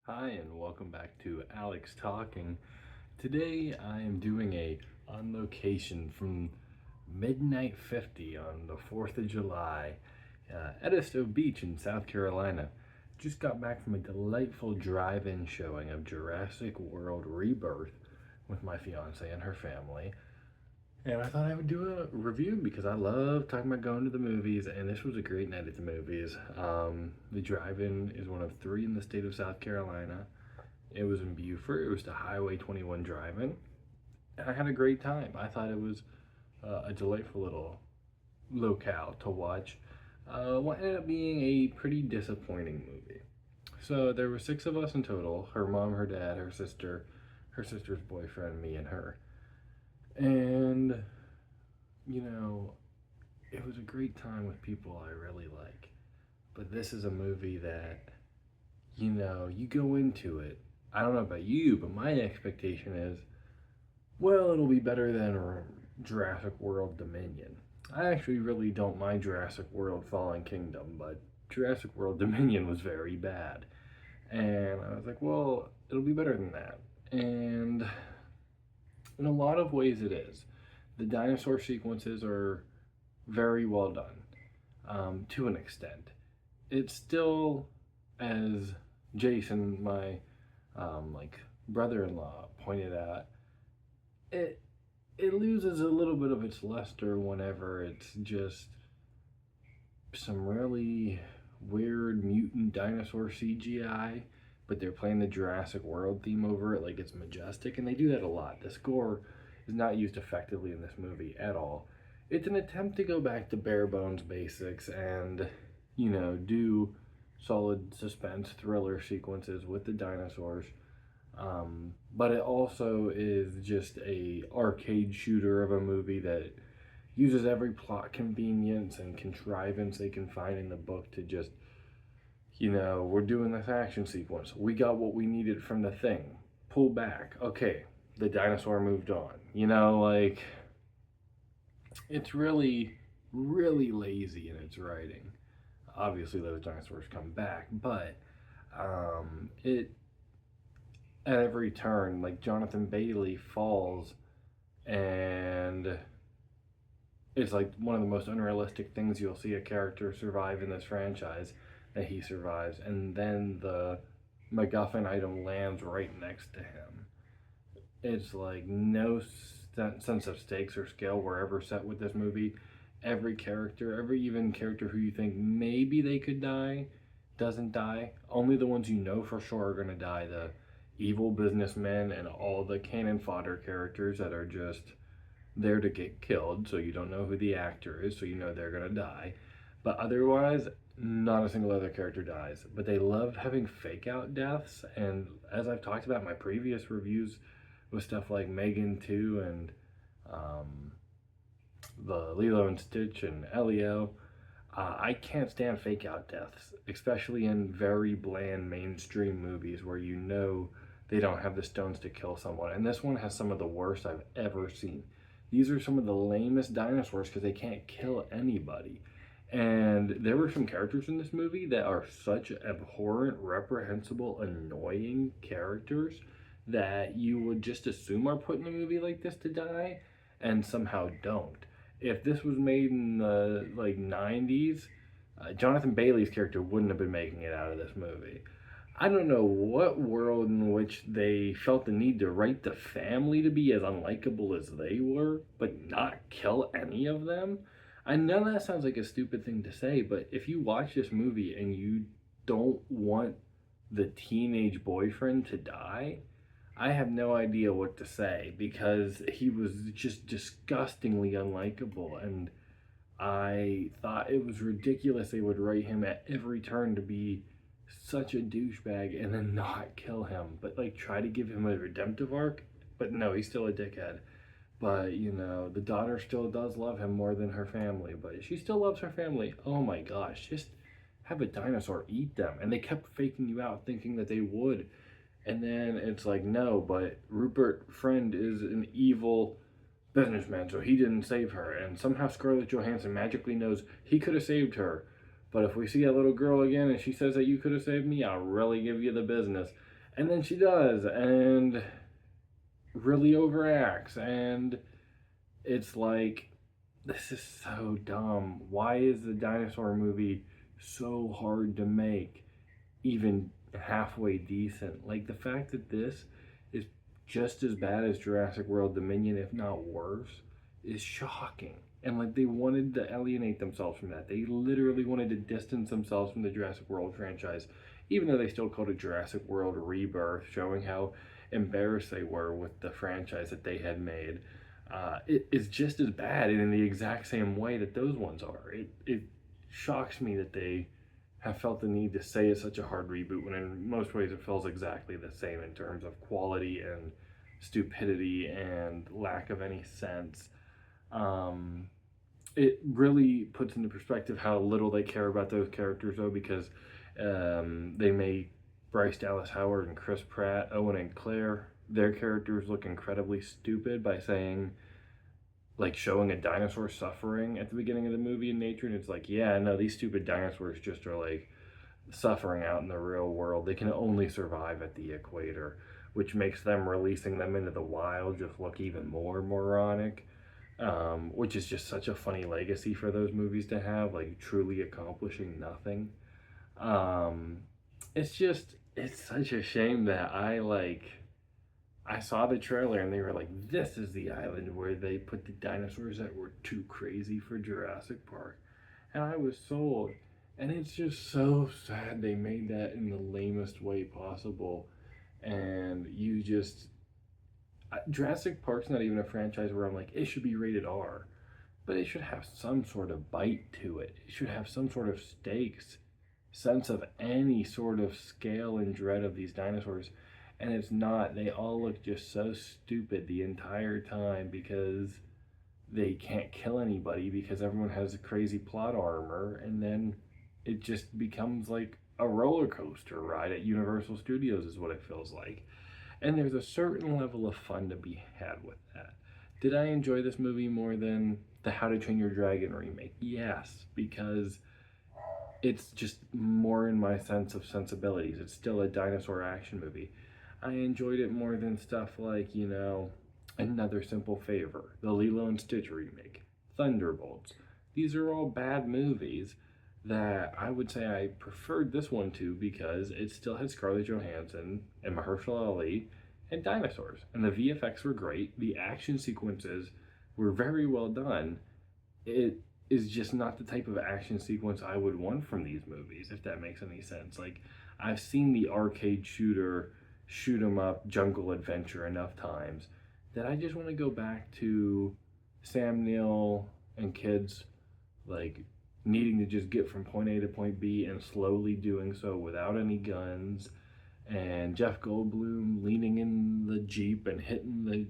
Hi, and welcome back to Alex Talking. Today I am doing a on location from midnight 50 on the 4th of July, Edisto Beach in South Carolina. Just got back from a delightful drive-in showing of Jurassic World Rebirth with my fiance and her family. And I thought I would do a review because I love talking about going to the movies, and this was a great night at the movies. The drive-in is one of three in the state of South Carolina. It was in Beaufort. It was the Highway 21 drive-in, and I had a great time. I thought it was a delightful little locale to watch. What ended up being a pretty disappointing movie. So there were six of us in total: her mom, her dad, her sister's boyfriend, me, and her. And, you know, it was a great time with people I really like. But this is a movie that, you go into it. I don't know about you, but my expectation is, well, it'll be better than Jurassic World Dominion. I actually really don't mind Jurassic World Fallen Kingdom, but Jurassic World Dominion was very bad. And I was like, well, it'll be better than that. And in a lot of ways, it is. The dinosaur sequences are very well done, to an extent. It's still, as Jason, my brother-in-law, pointed out, it it loses a little bit of its luster whenever it's just some really weird mutant dinosaur CGI, but they're playing the Jurassic World theme over it like it's majestic, and they do that a lot. The score is not used effectively in this movie at all. It's an attempt to go back to bare bones basics and, do solid suspense thriller sequences with the dinosaurs. But it also is just a arcade shooter of a movie that uses every plot convenience and contrivance they can find in the book to just, we're doing this action sequence. We got what we needed from the thing. Pull back. Okay, the dinosaur moved on. It's really, really lazy in its writing. Obviously, those dinosaurs come back, but it at every turn, like Jonathan Bailey falls, and it's like one of the most unrealistic things you'll see a character survive in this franchise, that he survives, and then the MacGuffin item lands right next to him. It's like no sense of stakes or scale were ever set with this movie. Every character, every even character who you think maybe they could die, doesn't die. Only the ones you know for sure are going to die. The evil businessmen and all the cannon fodder characters that are just there to get killed, so you don't know who the actor is, so you know they're gonna die. But otherwise, not a single other character dies. But they love having fake out deaths, and as I've talked about in my previous reviews with stuff like Megan 2 and the Lilo and Stitch and Elio, I can't stand fake out deaths, especially in very bland mainstream movies where they don't have the stones to kill someone. And this one has some of the worst I've ever seen. These are some of the lamest dinosaurs because they can't kill anybody. And there were some characters in this movie that are such abhorrent, reprehensible, annoying characters that you would just assume are put in a movie like this to die and somehow don't. If this was made in the 90s, Jonathan Bailey's character wouldn't have been making it out of this movie. I don't know what world in which they felt the need to write the family to be as unlikable as they were, but not kill any of them. I know that sounds like a stupid thing to say, but if you watch this movie and you don't want the teenage boyfriend to die, I have no idea what to say, because he was just disgustingly unlikable, and I thought it was ridiculous they would write him at every turn to be such a douchebag and then not kill him, but try to give him a redemptive arc. But no, he's still a dickhead. But the daughter still does love him more than her family, but she still loves her family. Oh my gosh, just have a dinosaur eat them. And they kept faking you out thinking that they would. And then it's like, no, but Rupert Friend is an evil businessman, so he didn't save her. And somehow Scarlett Johansson magically knows he could have saved her. But if we see a little girl again and she says that you could have saved me, I'll really give you the business. And then she does, and really overacts, and it's like, this is so dumb. Why is the dinosaur movie so hard to make, even halfway decent? Like, the fact that this is just as bad as Jurassic World Dominion, if not worse, is shocking. And like, they wanted to alienate themselves from that. They literally wanted to distance themselves from the Jurassic World franchise, even though they still called it Jurassic World Rebirth, showing how embarrassed they were with the franchise that they had made. It is just as bad and in the exact same way that those ones are. It shocks me that they have felt the need to say it's such a hard reboot when in most ways it feels exactly the same in terms of quality and stupidity and lack of any sense. Um, it really puts into perspective how little they care about those characters, though, because they make Bryce Dallas Howard and Chris Pratt, Owen and Claire, their characters look incredibly stupid by saying, like, showing a dinosaur suffering at the beginning of the movie in nature, and it's like, yeah, no, these stupid dinosaurs just are like suffering out in the real world. They can only survive at the equator, which makes them releasing them into the wild just look even more moronic. Which is just such a funny legacy for those movies to have, like truly accomplishing nothing. Um, it's such a shame that I saw the trailer and they were like, this is the island where they put the dinosaurs that were too crazy for Jurassic Park. And I was sold. And it's just so sad they made that in the lamest way possible. And you just. Jurassic Park's not even a franchise where I'm like, it should be rated R. But it should have some sort of bite to it. It should have some sort of stakes, sense of any sort of scale and dread of these dinosaurs. And it's not. They all look just so stupid the entire time because they can't kill anybody because everyone has a crazy plot armor. And then it just becomes like a roller coaster ride at Universal Studios, is what it feels like. And there's a certain level of fun to be had with that. Did I enjoy this movie more than the How to Train Your Dragon remake? Yes, because it's just more in my sense of sensibilities. It's still a dinosaur action movie. I enjoyed it more than stuff like, Another Simple Favor, the Lilo and Stitch remake, Thunderbolts. These are all bad movies that I would say I preferred this one to because it still had Scarlett Johansson and Mahershala Ali and dinosaurs. And the VFX were great. The action sequences were very well done. It is just not the type of action sequence I would want from these movies, if that makes any sense. Like, I've seen the arcade shooter, shoot 'em up, jungle adventure enough times that I just want to go back to Sam Neill and kids, like, needing to just get from point A to point B and slowly doing so without any guns, and Jeff Goldblum leaning in the Jeep and hitting the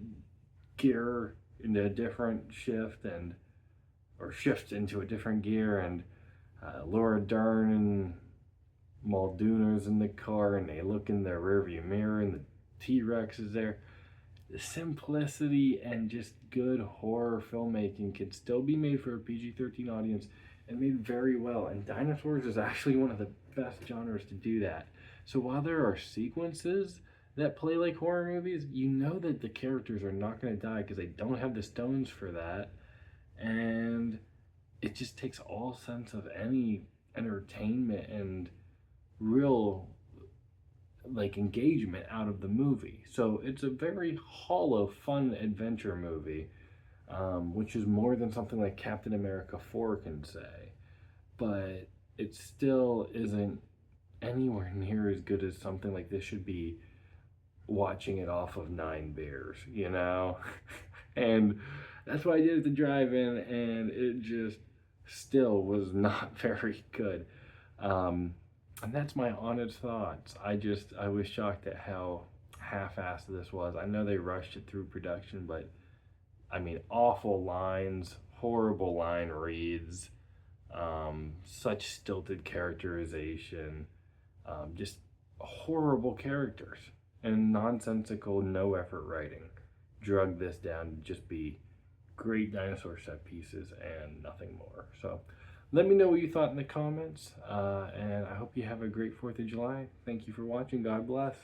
gear into a different shift or shifts into a different gear, and Laura Dern and Muldoon's in the car and they look in their rearview mirror and the T-Rex is there. The simplicity and just good horror filmmaking can still be made for a PG-13 audience and made very well. And dinosaurs is actually one of the best genres to do that. So while there are sequences that play like horror movies, you know that the characters are not going to die because they don't have the stones for that. And it just takes all sense of any entertainment and real engagement out of the movie. So it's a very hollow, fun adventure movie, which is more than something like Captain America 4 can say. But it still isn't anywhere near as good as something like this should be watching it off of 9 beers. And that's why I did it at the drive-in, and it just still was not very good. And that's my honest thoughts. I was shocked at how half-assed this was. I know they rushed it through production, but I mean, awful lines, horrible line reads, such stilted characterization, just horrible characters, and nonsensical, no-effort writing drug this down to just be great dinosaur set pieces and nothing more. So let me know what you thought in the comments, and I hope you have a great 4th of July. Thank you for watching. God bless.